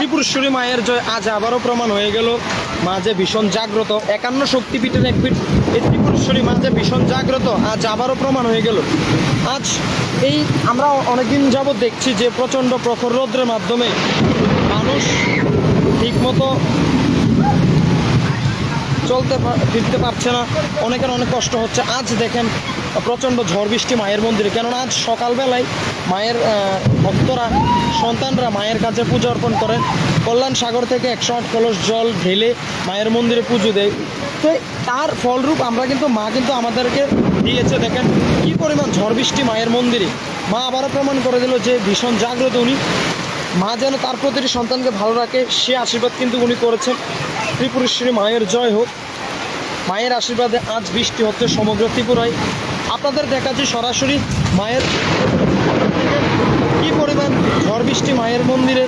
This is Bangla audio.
ত্রিপুরেশ্বরী মায়ের জয় আজ আবারও প্রমাণ হয়ে গেল মা যে ভীষণ জাগ্রত। 51 শক্তিপীঠের এক পীঠ এই ত্রিপুরেশ্বরী মা যে ভীষণ জাগ্রত আজ আবারও প্রমাণ হয়ে গেল। আজ এই আমরা অনেকদিন যাবৎ দেখছি যে প্রচণ্ড প্রখর রৌদ্রের মাধ্যমে মানুষ ঠিকমতো ফিরতে পারছে না, অনেকের অনেক কষ্ট হচ্ছে। আজ দেখেন প্রচণ্ড ঝড় বৃষ্টি মায়ের মন্দিরে, কেননা আজ সকালবেলায় মায়ের ভক্তরা সন্তানরা মায়ের কাছে পুজো অর্পণ করেন। কল্যাণ সাগর থেকে 108 কলস জল ঢেলে মায়ের মন্দিরে পুজো দেয়। তো তার ফলরূপ আমরা কিন্তু মা কিন্তু আমাদেরকে দিয়েছে। দেখেন কী পরিমাণ ঝড় বৃষ্টি মায়ের মন্দিরে। মা আবারও প্রমাণ করে দিল যে ভীষণ জাগ্রত উনি। মা যেন তার প্রতিটি সন্তানকে ভালো রাখে সে আশীর্বাদ কিন্তু উনি করেছেন। ত্রিপুরেশ্বরী মায়ের জয় হোক। মায়ের আশীর্বাদে আজ বৃষ্টি হচ্ছে সমগ্র ত্রিপুরায়। আপনাদের দেখাচ্ছি সরাসরি মায়ের কী পরিমাণ ঝড় বৃষ্টি মায়ের মন্দিরে।